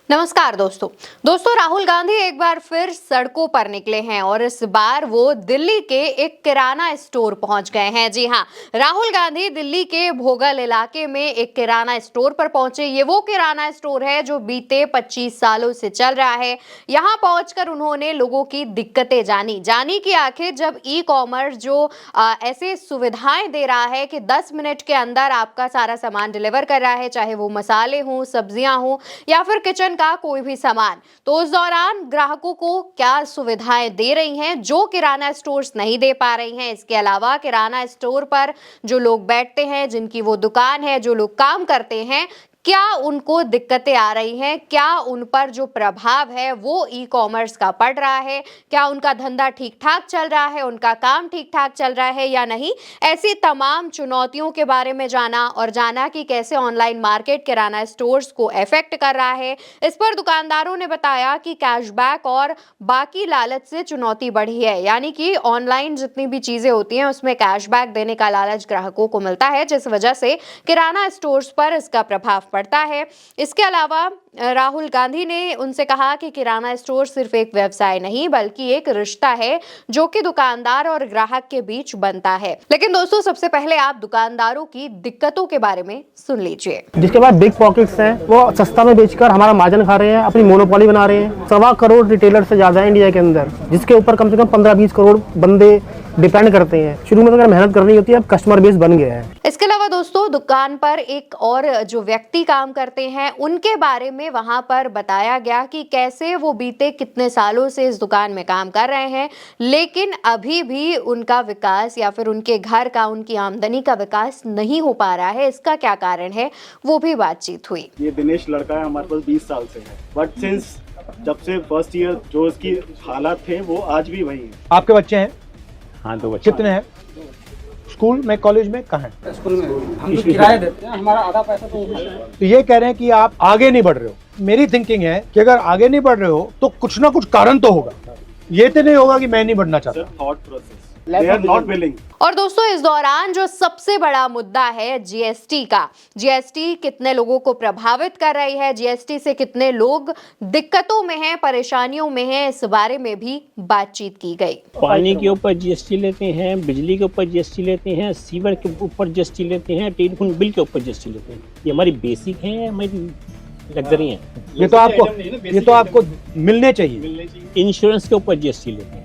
नमस्कार दोस्तों राहुल गांधी एक बार फिर सड़कों पर निकले हैं और इस बार वो दिल्ली के एक किराना स्टोर पहुंच गए हैं। जी हां, राहुल गांधी दिल्ली के भोगल इलाके में एक किराना स्टोर पर पहुंचे। ये वो किराना स्टोर है जो बीते 25 सालों से चल रहा है। यहां पहुंचकर उन्होंने लोगों की दिक्कतें जानी कि आखिर जब ई कॉमर्स जो ऐसे सुविधाएं दे रहा है कि 10 मिनट के अंदर आपका सारा सामान डिलीवर कर रहा है, चाहे वो मसाले हों, सब्जियां हों या फिर किचन का कोई भी सामान, तो उस दौरान ग्राहकों को क्या सुविधाएं दे रही हैं जो किराना स्टोर्स नहीं दे पा रही हैं। इसके अलावा किराना स्टोर पर जो लोग बैठते हैं, जिनकी वो दुकान है, जो लोग काम करते हैं, क्या उनको दिक्कतें आ रही हैं, क्या उन पर जो प्रभाव है वो ई कॉमर्स का पड़ रहा है, क्या उनका धंधा ठीक ठाक चल रहा है, उनका काम ठीक ठाक चल रहा है या नहीं। ऐसी तमाम चुनौतियों के बारे में जाना कि कैसे ऑनलाइन मार्केट किराना स्टोर्स को इफेक्ट कर रहा है। इस पर दुकानदारों ने बताया कि कैशबैक और बाकी लालच से चुनौती बढ़ी है, यानी कि ऑनलाइन जितनी भी चीजें होती हैं उसमें कैशबैक देने का लालच ग्राहकों को मिलता है, जिस वजह से किराना स्टोर्स पर इसका प्रभाव पड़ता है। इसके अलावा राहुल गांधी ने उनसे कहा कि किराना स्टोर सिर्फ एक व्यवसाय नहीं बल्कि एक रिश्ता है जो कि दुकानदार और ग्राहक के बीच बनता है। लेकिन दोस्तों, सबसे पहले आप दुकानदारों की दिक्कतों के बारे में सुन लीजिए। जिसके बाद बिग पॉकेट्स हैं, वो सस्ता में बेचकर हमारा मार्जिन खा रहे हैं, अपनी मोनोपोली बना रहे हैं। 1.25 करोड़ रिटेलर से ज्यादा है इंडिया के अंदर, जिसके ऊपर कम से कम 15-20 करोड़ बंदे डिपेंड करते हैं। शुरू में तो अगर मेहनत करनी होती है, अब कस्टमर बेस बन गया है। इसके अलावा दोस्तों, दुकान पर एक और जो व्यक्ति काम करते हैं उनके बारे में वहां पर बताया गया कि कैसे वो बीते कितने सालों से इस दुकान में काम कर रहे हैं, लेकिन अभी भी उनका विकास या फिर उनके घर का, उनकी आमदनी का विकास नहीं हो पा रहा है। इसका क्या कारण है, वो भी बातचीत हुई। ये दिनेश लड़का है, हमारे पास 20 साल से है, बट सिंस जब से फर्स्ट ईयर जो उसकी हालात थे वो आज भी वही है। आपके बच्चे हैं? हाँ, 2 बच्चे। कितने हैं? स्कूल में, कॉलेज में, कहाँ है? स्कूल में हम तो किराया देते हैं, हमारा आधा पैसा तो ये कह रहे हैं कि आप आगे नहीं बढ़ रहे हो। मेरी थिंकिंग है कि अगर आगे नहीं बढ़ रहे हो तो कुछ ना कुछ कारण तो होगा। ये तो नहीं होगा कि मैं नहीं बढ़ना चाहता। Thought process, they are not willing। और दोस्तों, इस दौरान जो सबसे बड़ा मुद्दा है जीएसटी का, जीएसटी कितने लोगों को प्रभावित कर रही है, जीएसटी से कितने लोग दिक्कतों में हैं, परेशानियों में हैं, इस बारे में भी बातचीत की गई। पानी के ऊपर जीएसटी लेते हैं, बिजली के ऊपर जीएसटी लेते हैं, सीवर के ऊपर जीएसटी लेते हैं, टेलीफोन बिल के ऊपर जीएसटी लेते हैं। ये हमारी बेसिक है, हमारी लग्जरी है। ये तो आपको मिलने चाहिए। इंश्योरेंस के ऊपर जीएसटी लेते हैं,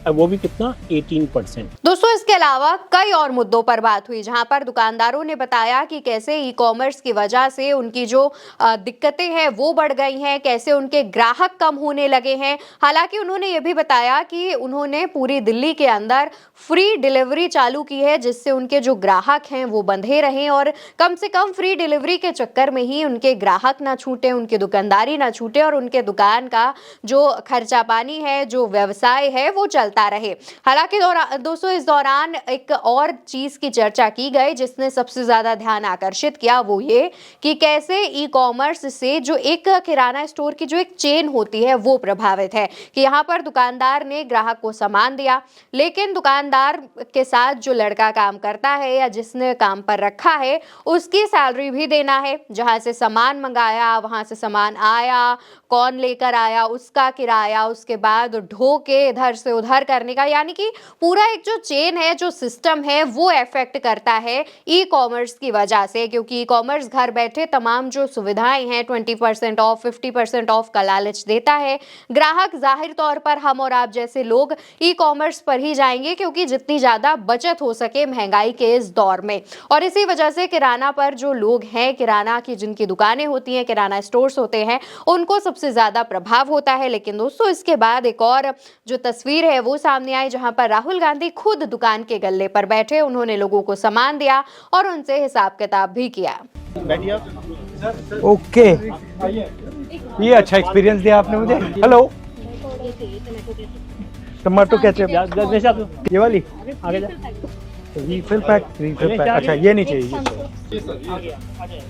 अब वो भी कितना, 18%। दोस्तों, इसके अलावा कई और मुद्दों पर बात हुई, जहां पर दुकानदारों ने बताया कि कैसे ई कॉमर्स की वजह से उनकी जो दिक्कतें हैं वो बढ़ गई हैं, कैसे उनके ग्राहक कम होने लगे हैं। हालांकि उन्होंने ये भी बताया कि उन्होंने पूरी दिल्ली के अंदर फ्री डिलीवरी चालू की है, जिससे उनके जो ग्राहक हैं वो बंधे रहें और कम से कम फ्री डिलीवरी के चक्कर में ही उनके ग्राहक ना छूटे, उनकी दुकानदारी ना छूटे और उनके दुकान का जो खर्चा पानी है, जो व्यवसाय है, वो चलता रहे। हालांकि दोस्तों, इस दौरान एक और चीज की चर्चा की गई जिसने सबसे ज्यादा ध्यान आकर्षित किया, वो ये कि कैसे ई कॉमर्स से जो एक किराना स्टोर की जो एक चेन होती है वो प्रभावित है। कि यहाँ पर दुकानदार ने ग्राहक को सामान दिया, लेकिन दुकानदार के साथ जो लड़का काम करता है या जिसने काम पर रखा है उसकी सैलरी भी देना है। जहां से सामान मंगाया, वहां से सामान आया, कौन लेकर आया, उसका किराया, उसके बाद ढो के इधर से उधर करने का, यानी कि पूरा एक जो चेन है, जो सिस्टम है, वो इफेक्ट करता है ई कॉमर्स की वजह से। क्योंकि ई कॉमर्स घर बैठे तमाम जो सुविधाएं हैं, 20% ऑफ, 50% ऑफ का लालच देता है। ग्राहक जाहिर तौर पर हम और आप जैसे लोग ई कॉमर्स पर ही जाएंगे, क्योंकि जितनी ज्यादा बचत हो सके महंगाई के इस दौर में। और इसी वजह से किराना पर जो लोग हैं, किराना की जिनकी दुकानें होती हैं, किराना स्टोर्स होते हैं, उनको सबसे ज्यादा प्रभाव होता है। लेकिन दोस्तों, इसके बाद एक और जो तस्वीर है वो सामने आई, जहां पर राहुल गांधी खुद दुकान के गल्ले पर बैठे, उन्होंने लोगों को सामान दिया और उनसे हिसाब किताब भी किया। ओके, ये अच्छा एक्सपीरियंस दिया आपने मुझे। हेलो, टमाटो केचप, ये वाली आगे जा। Refill pack. अच्छा, ये नहीं चाहिए।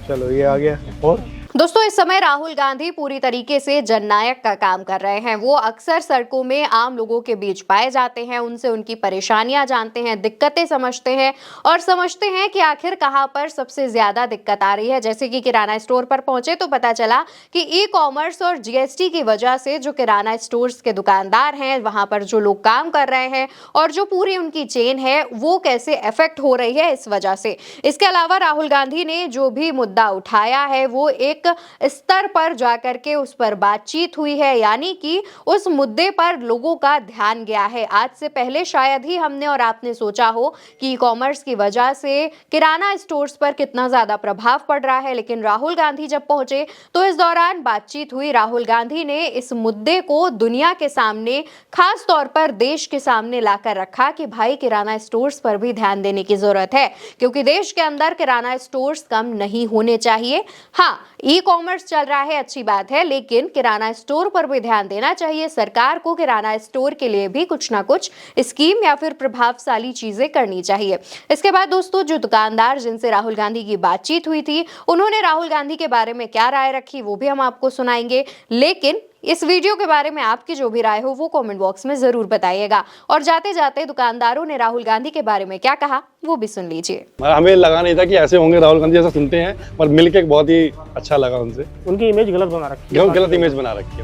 चलो, ये आ गया। और दोस्तों, इस समय राहुल गांधी पूरी तरीके से जननायक का काम कर रहे हैं। वो अक्सर सड़कों में आम लोगों के बीच पाए जाते हैं, उनसे उनकी परेशानियां जानते हैं, दिक्कतें समझते हैं और समझते हैं कि आखिर कहां पर सबसे ज्यादा दिक्कत आ रही है। जैसे कि किराना स्टोर पर पहुंचे तो पता चला कि ई कॉमर्स और जीएसटी की वजह से जो किराना स्टोर्स के दुकानदार हैं, वहां पर जो लोग काम कर रहे हैं और जो पूरी उनकी चेन है वो कैसे इफेक्ट हो रही है इस वजह से। इसके अलावा राहुल गांधी ने जो भी मुद्दा उठाया है वो एक स्तर पर जाकर के उस पर बातचीत हुई है, यानी कि उस मुद्दे पर लोगों का ध्यान गया है। आज से पहले शायद ही हमने और आपने सोचा हो कि ई कॉमर्स की वजह से किराना स्टोर्स पर कितना ज्यादा प्रभाव पड़ रहा है, लेकिन राहुल गांधी जब पहुंचे तो इस दौरान बातचीत हुई। राहुल गांधी ने इस मुद्दे को दुनिया के सामने, खास तौर पर देश के सामने लाकर रखा कि भाई किराना स्टोर्स पर भी ध्यान देने की जरूरत है, क्योंकि देश के अंदर किराना स्टोर्स कम नहीं होने चाहिए। हाँ, ई कॉमर्स चल रहा है, अच्छी बात है, लेकिन किराना स्टोर पर भी ध्यान देना चाहिए। सरकार को किराना स्टोर के लिए भी कुछ ना कुछ स्कीम या फिर प्रभावशाली चीजें करनी चाहिए। इसके बाद दोस्तों, जो दुकानदार जिनसे राहुल गांधी की बातचीत हुई थी, उन्होंने राहुल गांधी के बारे में क्या राय रखी वो भी हम आपको सुनाएंगे। लेकिन इस वीडियो के बारे में आपकी जो भी राय हो वो कमेंट बॉक्स में जरूर बताइएगा। और जाते जाते दुकानदारों ने राहुल गांधी के बारे में क्या कहा वो भी सुन लीजिए। हमें लगा नहीं था कि ऐसे होंगे, राहुल गांधी ऐसा सुनते हैं, पर मिलके बहुत ही अच्छा लगा उनसे। उनकी इमेज गलत बना रखी है, गलत इमेज बना रखी है।